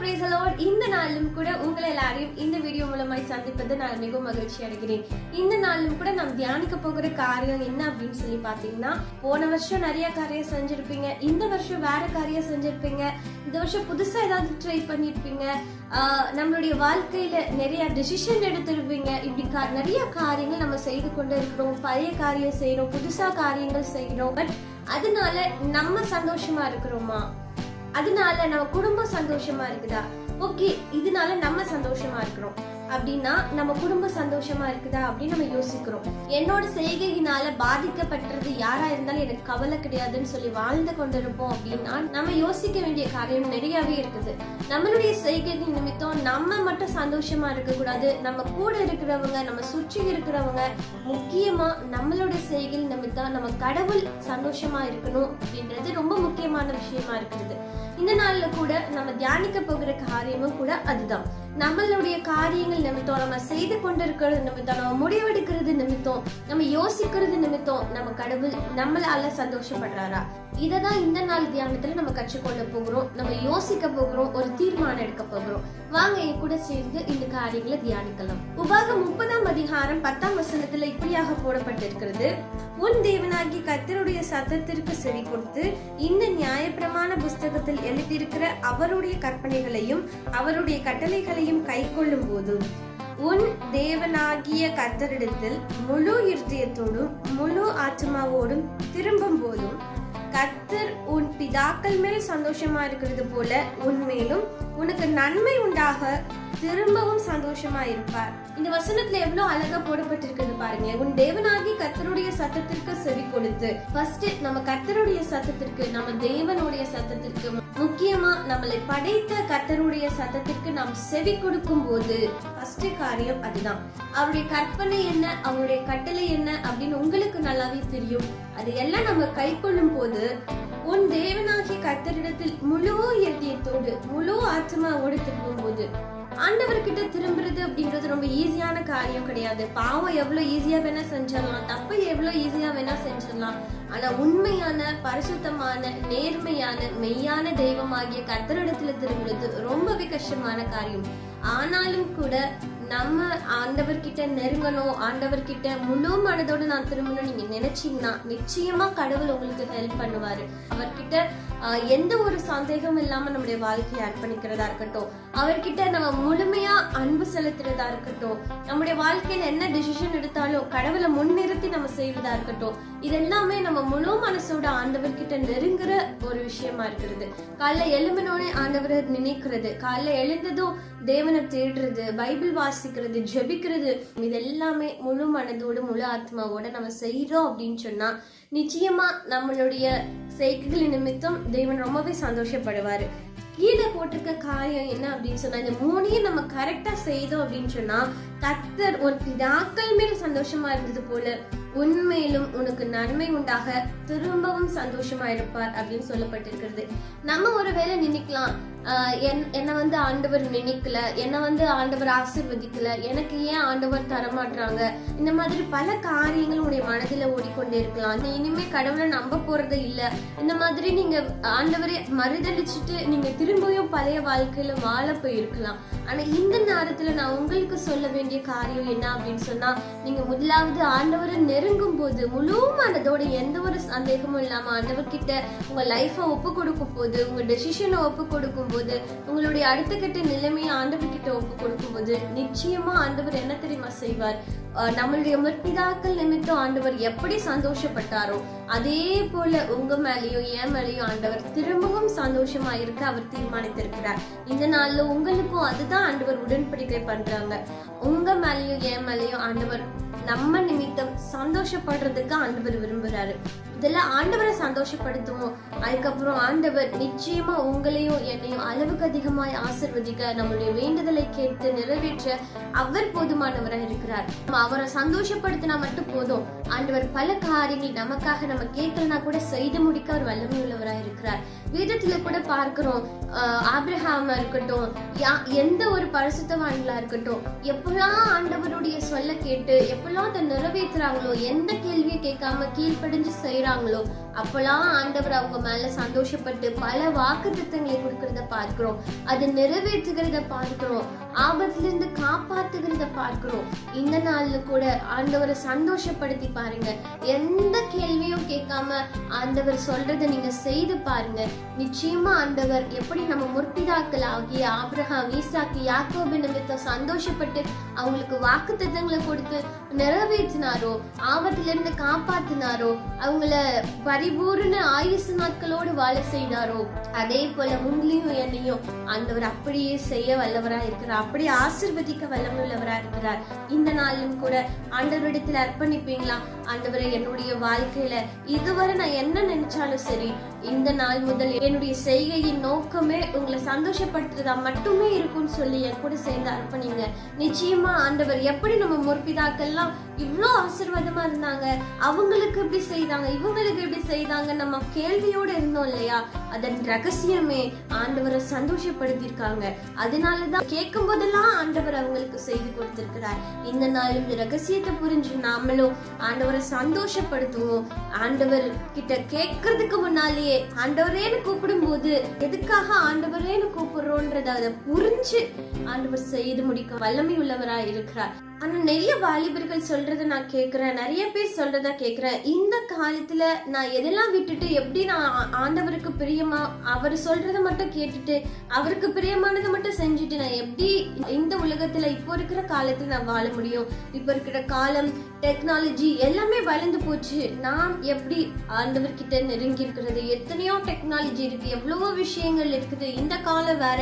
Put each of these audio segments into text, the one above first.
praise the Lord. இந்த நாளிலும் கூட உங்களை எல்லாரையும் இந்த வீடியோ மூலமாய் சந்திப்பது நான் மிகவும் மகிழ்ச்சி அடைகிறேன். இந்த நாளிலும் கூட நாம் தியானிக்க போகிற காரியம் என்ன அப்படின்னு சொல்லி பாத்தீங்கன்னா, போன வருஷம் நிறைய காரியம் செஞ்சிருப்பீங்க, இந்த வருஷம் வேற காரியம் செஞ்சிருப்பீங்க, இந்த வருஷம் புதுசா ஏதாவது ட்ரை பண்ணிருப்பீங்க, நம்மளுடைய வாழ்க்கையில நிறைய டிசிஷன் எடுத்திருப்பீங்க. இப்படி நிறைய காரியங்கள் நம்ம செய்து கொண்டு இருக்கிறோம். பழைய காரியம் செய்யறோம், புதுசா காரியங்கள் செய்யறோம். பட் அதனால நம்ம சந்தோஷமா இருக்கிறோமா? அதனால நம்ம குடும்பம் சந்தோஷமா இருக்குதா? ஓகே, இதனால நம்ம சந்தோஷமா இருக்கிறோம் அப்படின்னா நம்ம குடும்பம் சந்தோஷமா இருக்குதா அப்படின்னு நம்ம யோசிக்கிறோம். என்னோட செய்கையினால பாதிக்கப்பட்டது யாரா இருந்தாலும் எனக்கு கவலை கிடையாதுன்னு சொல்லி வாழ்ந்து கொண்டிருப்போம் அப்படின்னா நம்ம யோசிக்க வேண்டிய காரியம் நிறையவே இருக்குது. நம்மளுடைய செய்கைகள் நிமித்தம் நம்ம மட்டும் சந்தோஷமா இருக்க கூடாது, நம்ம கூட இருக்கிறவங்க, நம்ம சுற்றி இருக்கிறவங்க, முக்கியமா நம்மளுடைய செய்கைகள் நிமித்தம் நம்ம கடவுள் சந்தோஷமா இருக்கணும் அப்படின்றது ரொம்ப முக்கியமான விஷயமா இருக்குது. இந்த நாள்ல கூட நம்ம தியானிக்க போகிற காரியமும் கூட அதுதான். நம்மளுடைய காரியங்கள் நிமித்தம், நம்ம செய்து கொண்டிருக்கிறது நிமித்தம், நம்ம முடிவெடுக்கிறது நிமித்தம், நம்ம யோசிக்கிறது நிமித்தம் நம்ம கடவுள் நம்மளால சந்தோஷப்படுறாரா? இததான் இந்த நாள் தியானத்துல நம்ம கற்றுக்கொள்ள போகிறோம், நம்ம யோசிக்க போகிறோம், ஒரு தீர்மானம் எடுக்க போகிறோம். வாங்க என் கூட சேர்ந்து இந்த காரியங்களை தியானிக்கலாம். உபாகம் 30ஆம் அதிகாரம் 10ஆம் வசனத்துல இப்படியாக போடப்பட்டிருக்கிறது: உன் தேவனாகிய கர்த்தருடைய சத்தத்திற்கு செவி கொடுத்து இந்த நியாயப்பிரமாண புஸ்தகத்தில் எழுதியிருக்கிற அவருடைய கற்பனைகளையும் அவருடைய கட்டளைகளையும் கை கொள்ளும் போது உன் தேவனாகிய கர்த்தரிடத்தில் முழு இருதயத்தோடும் முழு ஆத்மாவோடும் திரும்பும் போதும் கர்த்தர் உன் பிதாக்கள் மேல் சந்தோஷமா இருக்கிறது போல உன்மேலும் உனக்கு நன்மை உண்டாக திரும்பவும் சந்தோஷமா இருப்பார். இந்த வசனத்துல எவ்வளவு அழகா போடப்பட்டிருக்கிறது பாருங்க. உன் தேவனாகி கர்த்தருடைய சத்தத்திற்கு செவி கொடுத்து, ஃபர்ஸ்ட் நம்ம கர்த்தருடைய சத்தத்திற்கு, நம்ம தேவனுடைய சத்தத்திற்கு, முக்கியமா நம்மளை படைத்த கர்த்தருடைய சத்தத்திற்கு நாம் செவி கொடுக்கும் போது ஃபர்ஸ்ட் காரியம் அதுதான். அவருடைய கற்பனை என்ன, அவருடைய கட்டளை என்ன அப்படின்னு உங்களுக்கு நல்லாவே தெரியும். அது எல்லாம் நம்ம கை கொள்ளும் போது உன் தேவனாகிய கர்த்தரிடத்தில் முழு இதயத்தோடு முழு ஆத்மாவோடு திரும்பும் போது, ஆண்டவர்கிட்ட திரும்புறது அப்படின்றது ரொம்ப ஈஸியான காரியம் கிடையாது. பாவம் எவ்வளவு ஈஸியா வேணா செஞ்சிடலாம், தப்பு எவ்வளவு ஈஸியா வேணா செஞ்சிடலாம். ஆனா உண்மையான, பரிசுத்தமான, நேர்மையான, மெய்யான தெய்வமாகிய கர்த்தரிடத்துல திரும்புறது ரொம்பவே கஷ்டமான காரியம். ஆனாலும் கூட நம்ம ஆண்டவர்கிட்ட நெருங்கணும், ஆண்டவர்கிட்ட முழு மனதோடு நான் திரும்பணும் நீங்க நினைச்சீங்கன்னா நிச்சயமா கடவுள் உங்களுக்கு ஹெல்ப் பண்ணுவாரு. அவர்கிட்ட எந்த ஒரு சந்தேகமும் இல்லாம நம்முடைய வாழ்க்கையை அர்ப்பணிக்கிறதா இருக்கட்டும், அவர்கிட்ட நம்ம முழுமையா அன்பு செலுத்துறதா இருக்கட்டும், நம்முடைய வாழ்க்கையில என்ன டிசிஷன் எடுத்தாலும் கடவுளை முன்னிறுத்தி நம்ம செய்வதா இருக்கட்டும், இதெல்லாமே நம்ம முழு மனசோட ஆண்டவர்கிட்ட நெருங்குற ஒரு விஷயமா இருக்கிறது. காலைல எழும்பினோடனே ஆண்டவரை நினைக்கிறது, காலைல எழுந்ததும் தேவனை தேடுறது, பைபிள் வாசிக்கிறது, ஜெபிக்கிறது, இதெல்லாமே முழு மனதோடு முழு ஆத்மாவோட நம்ம செய்யறோம் அப்படின்னு சொன்னா நிச்சயமா நம்மளுடைய செய்கைகள் நிமித்தம் தேவன் ரொம்பவே சந்தோஷப்படுவாரு. கீழே போட்டிருக்க காரியம் என்ன அப்படின்னு சொன்னா, இந்த மூணையும் நம்ம கரெக்டா செய்தோம் அப்படின்னு சொன்னா கர்த்தர் உன் பிதாக்கள் மேல் சந்தோஷமா இருந்தது போல உண்மையிலும் உனக்கு நன்மை உண்டாக திரும்பவும் சந்தோஷமா இருப்பார் அப்படின்னு சொல்லப்பட்டிருக்கிறது. நம்ம ஒருவேளை நினைக்கலாம், என்ன ஆண்டவர் நினைக்கல, என்ன ஆண்டவர் ஆசீர்வதிக்கல, எனக்கு ஏன் ஆண்டவர் தரமாட்டாங்க, இந்த மாதிரி பல காரியங்கள் உடைய மனதில ஓடிக்கொண்டே இருக்கலாம். இனிமே கடவுளை நம்ப போறது இல்ல, இந்த மாதிரி நீங்க ஆண்டவரை மறுதளிச்சுட்டு நீங்க திரும்பியும் பழைய வாழ்க்கையில வாழ போயிருக்கலாம். ஆனா இந்த நேரத்துல நான் உங்களுக்கு சொல்ல வேண்டிய காரியம் என்ன அப்படின்னு சொன்னா, நீங்க முதலாவது ஆண்டவரை நெருங்கும் போது முழு மனதோட எந்த ஒரு சந்தேகமும் இல்லாம ஆண்டவர்கிட்ட உங்க லைஃப ஒப்பு கொடுக்கும் போது, உங்க டெசிஷனை ஒப்பு கொடுக்கும் போது, உங்களுடைய அடுத்த கட்ட நிலைமையை ஆண்டவர்கிட்ட ஒப்பு கொடுக்கும் போது நிச்சயமா ஆண்டவர் என்ன தெரியுமா செய்வார்? நம்மளுடைய முற்பிதாக்கள் நிமித்தம் ஆண்டவர் எப்படி சந்தோஷப்பட்டாரோ அதே போல உங்க மேலேயும் என் மேலேயும் ஆண்டவர் திரும்பவும் சந்தோஷமா இருக்க அவர் தீர்மானித்திருக்கிறார். இந்த நாள்ல உங்களுக்கும் அதுதான் ஆண்டவர் உடன்படிக்கை பண்றாங்க. உங்க மேலேயும் என் மேலேயும் ஆண்டவர் நம்ம நிமித்தம் சந்தோஷப்படுறதுக்கு ஆண்டவர் விரும்புறாரு. இதெல்லாம் ஆண்டவரை சந்தோஷப்படுத்துவோம். அதுக்கப்புறம் ஆண்டவர் நிச்சயமா உங்களையும் என்னையும் அளவுக்கு அதிகமாய் ஆசிர்வதிக்க, நம்மளுடைய வேண்டுதலை கேட்டு நிறைவேற்ற அவர் போதுமானவராக இருக்கிறார். அவரை சந்தோஷப்படுத்தினா மட்டும் போதும். ஆண்டவர் பல காரியங்கள் நமக்காக நம்ம கேட்கலனா கூட செய்து முடிக்க அவர் வல்லமை உள்ளவராக இருக்கிறார். வேதத்துல கூட பார்க்கிறோம், ஆபிரகாமா இருக்கட்டும், எந்த ஒரு பரிசுத்தவான்களா இருக்கட்டும், எப்பெல்லாம் ஆண்டவருடைய சொல்ல கேட்டு எப்பெல்லாம் அதை நிறைவேற்றுறாங்களோ, எந்த கேள்வியை கேட்காம கீழ்ப்படிஞ்சு செய்யறாங்க செய்யறாங்களோ அப்பெல்லாம் ஆண்டவர் அவங்க மேல சந்தோஷப்பட்டு பல வாக்குத்தத்தங்களை கொடுக்கறத பார்க்கிறோம். அதை நிறைவேற்றுகிறத பார்க்கிறோம். ஆபத்துல இருந்து காப்பாத்துகிறத பார்க்கிறோம். இந்த நாள்ல கூட ஆண்டவரை சந்தோஷப்படுத்தி பாருங்க. எந்த கேள்வியும் கேட்காம ஆண்டவர் சொல்றதை நீங்க செய்து பாருங்க. நிச்சயமா ஆண்டவர் எப்படி நம்ம முற்பிதாக்கள் ஆகிய ஆபிரகாம், ஈசாக்கு, யாக்கோபு நிமித்தம் சந்தோஷப்பட்டு அவங்களுக்கு வாக்குத்தத்தங்களை கொடுத்து நிறைவேற்றினாரோ, ஆபத்துல இருந்து காப்பாத்தினாரோ, அவங்கள பரிபூர்ண ஆயுசு நாட்களோடு வாழ செய்தாரோ, அதே போல உங்களையும் என்னையும் ஆண்டவர் அப்படியே செய்ய வல்லவரா இருக்கிறார். அப்படியே ஆசீர்வதிக்க வல்லமுள்ளவரா இருக்கிறார். இந்த நாளிலும் கூட ஆண்டவரிடத்துல அர்ப்பணிப்பீங்களா? ஆண்டவரை, என்னுடைய வாழ்க்கையில இதுவரை நான் என்ன நினைச்சாலும் சரி, இந்த நாள் முதல் என்னுடைய செய்கையின் நோக்கமே உங்களை சந்தோஷப்படுத்துறதா மட்டுமே இருக்கும்னு சொல்லி என் கூட சேர்ந்து அர்ப்பணிங்க. நிச்சயமா ஆண்டவர் எப்படி நம்ம முற்பிதாக்கள்லாம் இவ்வளோ ஆசீர்வாதமா இருந்தாங்க, அவங்களுக்கு எப்படி செய்தாங்க, இவங்களுக்கு எப்படி செய்தாங்க, நம்ம கேள்வியோட இருந்தோம் இல்லையா? அதன் ரகசியமே ஆண்டவரை சந்தோஷப்படுத்திருக்காங்க. அதனாலதான் கேட்கும் போதெல்லாம் ஆண்டவர் அவங்களுக்கு செய்து கொடுத்திருக்கிறார். இந்த நாள் இந்த ரகசியத்தை புரிஞ்சு நாமளும் ஆண்டவரை சந்தோஷப்படுத்துவோம். ஆண்டவர் கிட்ட கேட்கறதுக்கு முன்னாலேயே ஆண்டவரேன்னு கூப்பிடும் போது எதுக்காக ஆண்டவரேன்னு கூப்பிடுறோன்றத அதை புரிஞ்சு ஆண்டவர் செய்து முடிக்க வல்லமை உள்ளவரா இருக்கிறார். ஆனா நிறைய வாலிபர்கள் சொல்றத நான் கேக்குறேன், நிறைய பேர் சொல்றதா கேக்குறேன். இந்த காலத்துல நான் எதெல்லாம் விட்டுட்டு எப்படி நான் ஆண்டவருக்கு பிரியமா அவர் சொல்றத மட்டும் கேட்டுட்டு அவருக்கு பிரியமானதை மட்டும் செஞ்சுட்டு நான் எப்படி இந்த உலகத்துல இப்போ இருக்கிற காலத்துல நான் வாழ முடியும்? இப்ப இருக்கிற காலம், டெக்னாலஜி எல்லாமே வளர்ந்து போச்சு. நாம் எப்படி ஆண்டவர்கிட்ட நெருங்கி இருக்கிறது? எத்தனையோ டெக்னாலஜி இருக்கு, எவ்வளவோ விஷயங்கள் இருக்குது. இந்த காலம் வேற,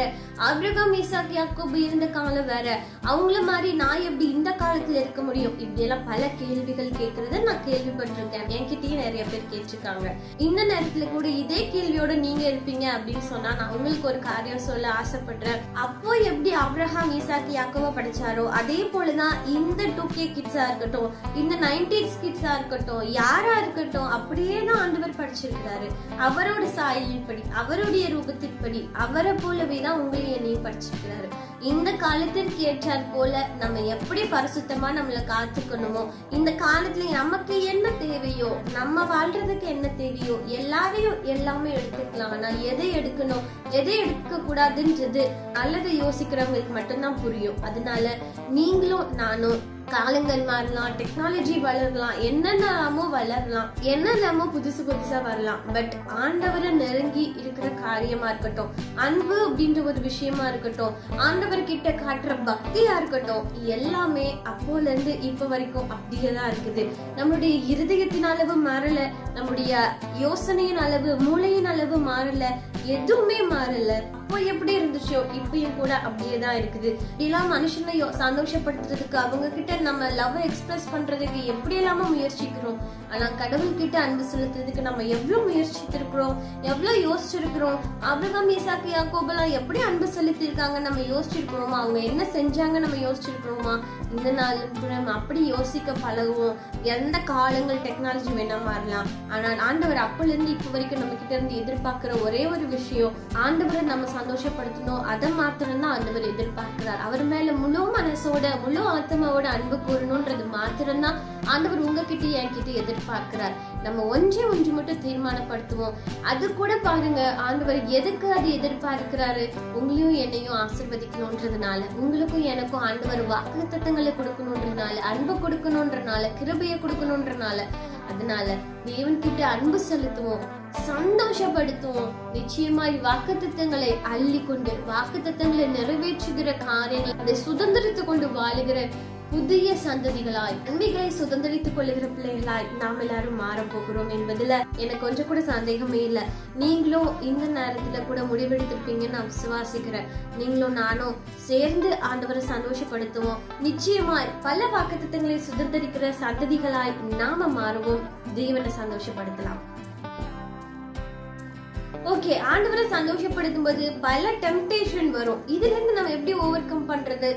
ஆபிரகாம், ஈசாக்கு, யாக்கோபு இருந்த காலம் வேற. அவங்கள மாதிரி நான் எப்படி இந்த காலத்துல இருக்க முடியும்? இப்படி எல்லாம் பல கேள்விகள் கேட்கறத நான் கேள்விப்பட்டிருக்கேன். என்கிட்டயும் நிறைய பேர் கேட்டிருக்காங்க. இந்த நேரத்துல கூட இதே கேள்வியோட நீங்க இருப்பீங்க அப்படின்னு சொன்னா நான் உங்களுக்கு ஒரு காரியம் சொல்ல ஆசைப்படுறேன். அப்போ எப்படி ஆபிரகாம், ஈசாக்கு, யாக்கோபு படிச்சாரோ அதே போலதான் இந்த 2K கிட்ஸா இருக்கட்டும், இந்த 90s கிட்ஸா இருக்கட்டும், யாரா இருக்கட்டும், அப்படியே தான் ஆண்டவர் படிச்சிருக்கிறாரு. அவரோட சாயலின் படி, அவருடைய ரூபத்தின்படி, அவரை போலவே தான் உங்களையும் என்னையும் படிச்சிருக்கிறாரு. இந்த காலத்திற்கு ஏற்றார் போல நம்ம எப்படி பரிசுத்தமா நம்மளை காத்துக்கணுமோ, இந்த காலத்துல நமக்கு என்ன தேவையோ, நம்ம வாழ்றதுக்கு என்ன தேவையோ எல்லாமே எடுத்துக்கலாம். ஆனா எதை எடுக்கணும், எதை எடுக்க கூடாதுன்றது நல்லதை யோசிக்கிறவங்களுக்கு மட்டும்தான் புரியும். அதனால நீங்களும் நானும் காலங்கள் மாறலாம், டெக்னாலஜி வளரலாம், என்னென்னமோ வளரலாம், என்னென்னமோ புதுசு புதுசா வரலாம். பட் ஆண்டவரை நெருங்கி இருக்கிற காரியமா இருக்கட்டும், அன்பு அப்படின்ற ஒரு விஷயமா இருக்கட்டும், ஆண்டவர் கிட்ட காட்டுற பக்தியா இருக்கட்டும், எல்லாமே அப்போல இருந்து இப்ப வரைக்கும் அப்படியேதான் இருக்குது. நம்மளுடைய இருதயத்தின் அளவு மாறல, நம்முடைய யோசனையின் அளவு, மூளையின் அளவு மாறல, எதுவுமே மாறல. அப்போ எப்படி இருந்துச்சோ இப்பயும் கூட அப்படியேதான் இருக்குது. இதெல்லாம் மனுஷனை சந்தோஷப்படுத்துறதுக்கு, அவங்க கிட்ட நம்ம லவ் எக்ஸ்பிரஸ் பண்றதுக்கு எப்படி எல்லாமோ முயற்சிக்கிறோம். ஆனா கடவுள் கிட்ட அன்பு செலுத்துறதுக்கு நம்ம எவ்வளவு முயற்சித்திருக்கிறோம், எவ்வளவு யோசிச்சிருக்கிறோம். ஆபிரகாம், ஈசாக்கு, யாக்கோபெல்லாம் எப்படி அன்பு செலுத்தி இருக்காங்க நம்ம யோசிச்சிருக்கிறோமா? அவங்க என்ன செஞ்சாங்க நம்ம யோசிச்சிருக்கிறோமா? இந்த நாளும் கூட நம்ம அப்படி யோசிக்க பழகுவோம். எந்த காலங்கள் டெக்னாலஜி வேணா மாறலாம், ஆனால் ஆண்டவர் அப்பல இருந்து இப்ப வரைக்கும் நம்ம கிட்ட இருந்து எதிர்பார்க்கிற ஒரே ஒரு விஷயம், ஆண்டவரை நம்ம சந்தோஷப்படுத்தணும். அதை மாத்திரம்தான் ஆண்டவர் எதிர்பார்க்கிறார். அவர் மேல முழு மனசோட, முழு ஆத்மாவோட அன்பு கூறணும்ன்றது மாத்திரம்தான் ஆண்டவர் உங்ககிட்ட என்கிட்ட எதிர்பார்க்கிறார். நம்ம ஒன்று மட்டும் தீர்மானப்படுத்துவோம். அது கூட பாருங்க, ஆண்டவர் எதுக்கு அது எதிர்பார்க்கிறாரு? உங்களையும் என்னையும் ஆசீர்வதிக்கணும்ன்றதுனால, உங்களுக்கும் எனக்கும் ஆண்டவர் வாக்குத்தத்தங்களை கொடுக்கணும்ன்றதுனால, அன்பு கொடுக்கணும்ன்றனால, கிருபையை கொடுக்கணும்ன்றனால. அதனால தேவன் கிட்ட அன்பு செலுத்துவோம், சந்தோஷப்படுத்துவோம். நிச்சயமாய் வாக்குத்தத்தங்களை அள்ளி கொண்டு, வாக்குத்தத்தங்களை நிறைவேற்றுகிற காரியங்கள், அதை சுதந்திரித்து கொண்டு வாழுகிற புதிய சந்ததிகளாய், நன்மைகளை சுதந்திரித்துக் கொள்ளுகிற பிள்ளைகளாய் நாம் எல்லாரும் மாற போகிறோம் என்பதுல எனக்கு கொஞ்சம் கூட சந்தேகமே இல்லை. நீங்களும் இந்த நேரத்துல கூட முடிவெடுத்திருப்பீங்கன்னு நான் விசுவாசிக்கிறேன். நீங்களும் நானும் சேர்ந்து ஆண்டவரை சந்தோஷப்படுத்துவோம். நிச்சயமாய் பல வாக்குத்தத்தங்களை சுதந்திரிக்கிற சந்ததிகளாய் நாம மாறுவோம், தேவனை சந்தோஷப்படுத்தலாம். ஓகே, ஆண்டவரை சந்தோஷப்படுத்தும் போது பல டெம்டேஷன் வரும். இதுல இருந்து நம்ம எப்படி ஓவர் கம் பண்றது?